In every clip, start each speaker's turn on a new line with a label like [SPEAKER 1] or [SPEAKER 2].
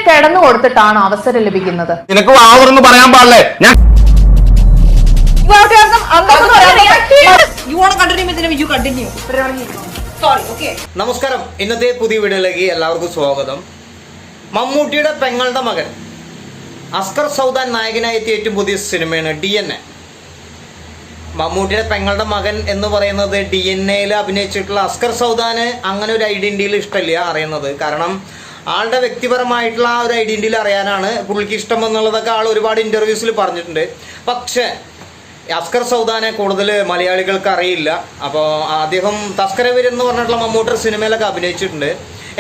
[SPEAKER 1] കിടന്നു കൊടുത്തിട്ടാണ് അവസരം ലഭിക്കുന്നത്.
[SPEAKER 2] നിനക്ക് വാവറൊന്നും പറയാൻ പാടില്ലേ? ഞാൻ
[SPEAKER 3] നമസ്കാരം. ഇന്നത്തെ പുതിയ വീഡിയോയിലേക്ക് എല്ലാവർക്കും സ്വാഗതം. മമ്മൂട്ടിയുടെ പെങ്ങളുടെ മകൻ അസ്കർ സൗദാൻ നായകനായി എത്തിയ ഏറ്റവും പുതിയ സിനിമയാണ് DNA. മമ്മൂട്ടിയുടെ പെങ്ങളുടെ മകൻ എന്ന് പറയുന്നത് DNA അഭിനയിച്ചിട്ടുള്ള അസ്കർ സൗദാന് അങ്ങനെ ഒരു ഐഡന്റിറ്റിയിൽ ഇഷ്ടമില്ല അറിയുന്നത്. കാരണം ആളുടെ വ്യക്തിപരമായിട്ടുള്ള ആ ഒരു ഐഡന്റിറ്റിയിൽ അറിയാനാണ് പുള്ളിക്ക് ഇഷ്ടം എന്നുള്ളതൊക്കെ ആൾ ഒരുപാട് ഇൻ്റർവ്യൂസിൽ പറഞ്ഞിട്ടുണ്ട്. പക്ഷേ അസ്കർ സൗദാനെ കൂടുതൽ മലയാളികൾക്ക് അറിയില്ല. അപ്പോൾ അദ്ദേഹം തസ്കരവീർ എന്ന് പറഞ്ഞിട്ടുള്ള മമ്മൂട്ടിയുടെ സിനിമയിലൊക്കെ അഭിനയിച്ചിട്ടുണ്ട്.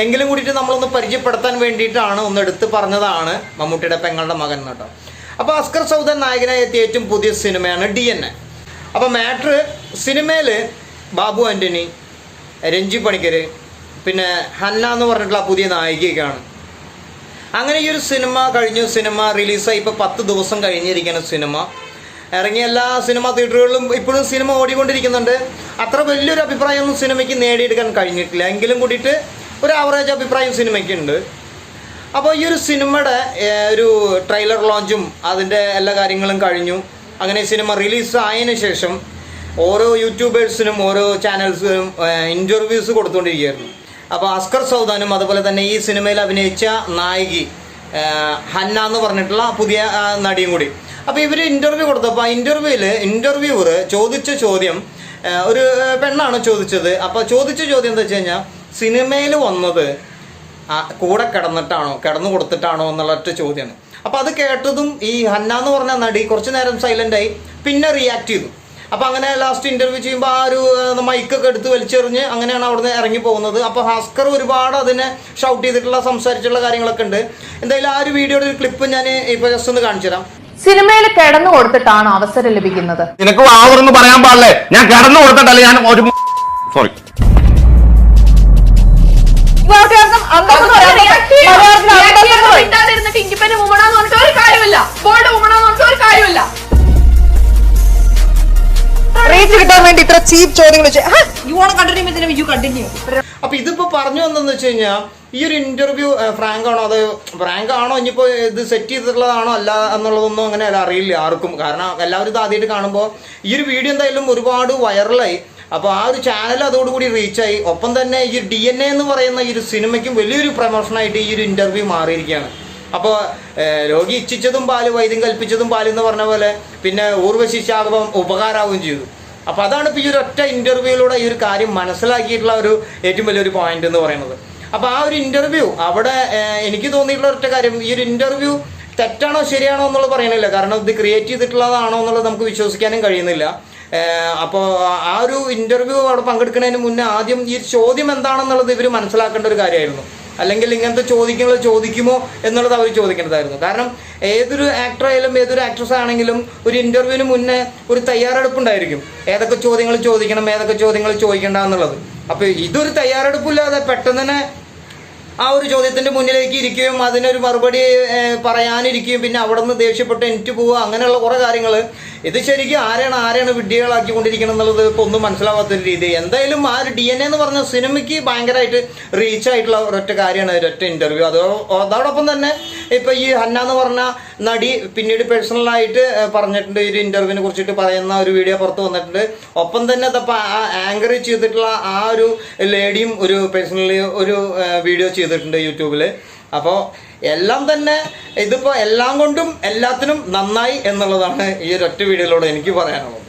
[SPEAKER 3] എങ്കിലും കൂടിയിട്ട് നമ്മളൊന്ന് പരിചയപ്പെടുത്താൻ വേണ്ടിയിട്ടാണ് ഒന്ന് എടുത്ത് പറഞ്ഞതാണ് മമ്മൂട്ടിയുടെ പെങ്ങളുടെ മകൻ കേട്ടോ. അപ്പോൾ അസ്കർ സൗദാൻ നായകനായി എത്തിയ ഏറ്റവും പുതിയ സിനിമയാണ് DNA. അപ്പോൾ മാറ്റർ സിനിമയിൽ ബാബു ആൻ്റണി, രഞ്ജി പണിക്കർ, പിന്നെ ഹന്ന എന്ന് പറഞ്ഞിട്ടുള്ള പുതിയ നായികയൊക്കെയാണ്. അങ്ങനെ ഈ ഒരു സിനിമ കഴിഞ്ഞു. സിനിമ റിലീസായി ഇപ്പോൾ 10 ദിവസം കഴിഞ്ഞിരിക്കുന്ന സിനിമ ഇറങ്ങിയ എല്ലാ സിനിമാ തിയേറ്ററുകളിലും ഇപ്പോഴും സിനിമ ഓടിക്കൊണ്ടിരിക്കുന്നുണ്ട്. അത്ര വലിയൊരു അഭിപ്രായമൊന്നും സിനിമയ്ക്ക് നേടിയെടുക്കാൻ കഴിഞ്ഞിട്ടില്ല. എങ്കിലും കൂടിയിട്ട് ഒരു ആവറേജ് അഭിപ്രായം സിനിമയ്ക്കുണ്ട്. അപ്പോൾ ഈ ഒരു സിനിമയുടെ ഒരു ട്രെയിലർ ലോഞ്ചും അതിൻ്റെ എല്ലാ കാര്യങ്ങളും കഴിഞ്ഞു. അങ്ങനെ സിനിമ റിലീസ് ആയതിനു ശേഷം ഓരോ യൂട്യൂബേഴ്സിനും ഓരോ ചാനൽസിനും ഇൻ്റർവ്യൂസ് കൊടുത്തുകൊണ്ടിരിക്കുകയായിരുന്നു. അപ്പോൾ അസ്കർ സൗദാനും അതുപോലെ തന്നെ ഈ സിനിമയിൽ അഭിനയിച്ച നായികി ഹന്ന എന്ന് പറഞ്ഞിട്ടുള്ള പുതിയ നടിയും കൂടി. അപ്പോൾ ഇവർ ഇൻ്റർവ്യൂ കൊടുത്തപ്പോൾ ആ ഇൻ്റർവ്യൂവർ ചോദിച്ച ചോദ്യം ഒരു പെണ്ണാണ് ചോദിച്ചത്. അപ്പോൾ ചോദിച്ച ചോദ്യം എന്താ വെച്ച് കഴിഞ്ഞാൽ, സിനിമയിൽ വന്നത് കൂടെ കിടന്നു കൊടുത്തിട്ടാണോ എന്നുള്ള ഒറ്റ ചോദ്യമാണ്. അപ്പോൾ അത് കേട്ടതും ഈ ഹന്ന എന്ന് പറഞ്ഞ നടി കുറച്ച് നേരം സൈലൻ്റായി, പിന്നെ റിയാക്ട് ചെയ്തു. അപ്പോൾ അങ്ങനെ ലാസ്റ്റ് ഇൻ്റർവ്യൂ ചെയ്യുമ്പോൾ ആ ഒരു മൈക്കൊക്കെ എടുത്ത് വലിച്ചെറിഞ്ഞ് അങ്ങനെയാണ് അവിടുന്ന് ഇറങ്ങി പോകുന്നത്. അപ്പോൾ അസ്കർ ഒരുപാട് അതിനെ ഷൗട്ട് ചെയ്തിട്ടുള്ള സംസാരിച്ചിട്ടുള്ള കാര്യങ്ങളൊക്കെ ഉണ്ട്. എന്തായാലും ആ ഒരു വീഡിയോയുടെ ഒരു ക്ലിപ്പ് ഞാൻ ഇപ്പോൾ ജസ്റ്റ് ഒന്ന് കാണിച്ചു തരാം.
[SPEAKER 1] സിനിമയിൽ കിടന്നു കൊടുത്തിട്ടാണ് അവസരം ലഭിക്കുന്നത്.
[SPEAKER 2] നിനക്ക് വാവറൊന്നും പറയാൻ പാടില്ലേ? ഞാൻ കിടന്നു കൊടുത്തിട്ടല്ലേ. ഞാൻ ഒരു സോറി
[SPEAKER 4] കിട്ടാൻ വേണ്ടി ഇത്ര ചീപ്പ് ചോദ്യങ്ങൾ.
[SPEAKER 3] അപ്പൊ ഇതിപ്പോ പറഞ്ഞു വന്നെന്ന് വെച്ച് കഴിഞ്ഞാൽ, ഈ ഒരു ഇന്റർവ്യൂ ഫ്രാങ്ക് ആണോ ഇനിയിപ്പോ ഇത് സെറ്റ് ചെയ്തിട്ടുള്ളതാണോ അല്ല എന്നുള്ളതൊന്നും അങ്ങനെ അറിയില്ല ആർക്കും. കാരണം എല്ലാവരും ഇത് ആദ്യമായിട്ട് കാണുമ്പോൾ ഈ ഒരു വീഡിയോ എന്തായാലും ഒരുപാട് വൈറലായി. അപ്പോൾ ആ ഒരു ചാനൽ അതോടുകൂടി റീച്ചായി. ഒപ്പം തന്നെ ഈ DNA എന്ന് പറയുന്ന ഈ ഒരു സിനിമയ്ക്കും വലിയൊരു പ്രമോഷനായിട്ട് ഈ ഒരു ഇന്റർവ്യൂ മാറിയിരിക്കുകയാണ്. അപ്പോൾ രോഗി ഇച്ഛിച്ചതും പാല് വൈദ്യം കൽപ്പിച്ചതും പാല് എന്ന് പറഞ്ഞ പോലെ പിന്നെ ഊർവശിശാപം ഉപകാരമാവുകയും ചെയ്തു. അപ്പോൾ അതാണ് ഇപ്പോൾ ഈ ഒരു ഒറ്റ ഇൻ്റർവ്യൂയിലൂടെ ഈ ഒരു കാര്യം മനസ്സിലാക്കിയിട്ടുള്ള ഒരു ഏറ്റവും വലിയൊരു പോയിന്റ് എന്ന് പറയുന്നത്. അപ്പോൾ ആ ഒരു ഇൻ്റർവ്യൂ അവിടെ എനിക്ക് തോന്നിയിട്ടുള്ള ഒറ്റ കാര്യം, ഈ ഒരു ഇൻ്റർവ്യൂ തെറ്റാണോ ശരിയാണോ എന്നുള്ളത് പറയണില്ല. കാരണം ഇത് ക്രിയേറ്റ് ചെയ്തിട്ടുള്ളതാണോ എന്നുള്ളത് നമുക്ക് വിശ്വസിക്കാനും കഴിയുന്നില്ല. അപ്പോൾ ആ ഒരു ഇൻ്റർവ്യൂ അവിടെ പങ്കെടുക്കുന്നതിന് മുന്നേ ആദ്യം ഈ ചോദ്യം എന്താണെന്നുള്ളത് ഇവർ മനസ്സിലാക്കേണ്ട ഒരു കാര്യമായിരുന്നു. അല്ലെങ്കിൽ ഇങ്ങനത്തെ ചോദിക്കുന്നത് ചോദിക്കുമോ എന്നുള്ളത് അവർ ചോദിക്കേണ്ടതായിരുന്നു. കാരണം ഏതൊരു ആക്ടറായാലും ഏതൊരു ആക്ട്രസ് ആണെങ്കിലും ഒരു ഇൻ്റർവ്യൂവിന് മുന്നേ ഒരു തയ്യാറെടുപ്പുണ്ടായിരിക്കും. ഏതൊക്കെ ചോദ്യങ്ങൾ ചോദിക്കണം, ഏതൊക്കെ ചോദ്യങ്ങൾ ചോദിക്കേണ്ട എന്നുള്ളത്. അപ്പോൾ ഇതൊരു തയ്യാറെടുപ്പില്ലാതെ പെട്ടെന്ന് തന്നെ ആ ഒരു ചോദ്യത്തിൻ്റെ മുന്നിലേക്ക് ഇരിക്കുകയും അതിനൊരു മറുപടി പറയാനിരിക്കുകയും പിന്നെ അവിടെ നിന്ന് ദേഷ്യപ്പെട്ട് എനിക്ക് പോവുക, അങ്ങനെയുള്ള കുറേ കാര്യങ്ങൾ. ഇത് ശരിക്കും ആരെയാണ് വിഡ്ഢികളാക്കിക്കൊണ്ടിരിക്കണം എന്നുള്ളത് ഇപ്പോൾ ഒന്നും മനസ്സിലാവാത്തൊരു രീതി. എന്തായാലും ആ ഒരു DNA എന്ന് പറഞ്ഞ സിനിമയ്ക്ക് ഭയങ്കരമായിട്ട് റീച്ചായിട്ടുള്ള ഒരൊറ്റ കാര്യമാണ് ഒരൊറ്റ ഇൻ്റർവ്യൂ. അതോടൊപ്പം തന്നെ ഇപ്പോൾ ഈ ഹന്ന എന്ന് പറഞ്ഞ നടി പിന്നീട് പേഴ്സണലായിട്ട് പറഞ്ഞിട്ടുണ്ട്. ഈ ഒരു ഇൻ്റർവ്യൂവിനെ കുറിച്ചിട്ട് പറയുന്ന ഒരു വീഡിയോ പുറത്ത് വന്നിട്ടുണ്ട്. ഒപ്പം തന്നെ ഇതപ്പോൾ ആ ആങ്കർ ചെയ്തിട്ടുള്ള ആ ഒരു ലേഡിയും ഒരു പേഴ്സണലി ഒരു വീഡിയോ ചെയ്തിട്ടുണ്ട് യൂട്യൂബിൽ. അപ്പോൾ എല്ലാം തന്നെ ഇതിപ്പോൾ എല്ലാം കൊണ്ടും എല്ലാത്തിനും നന്നായി എന്നുള്ളതാണ് ഈ ഒരൊറ്റ വീഡിയോയിലൂടെ എനിക്ക് പറയാനുള്ളത്.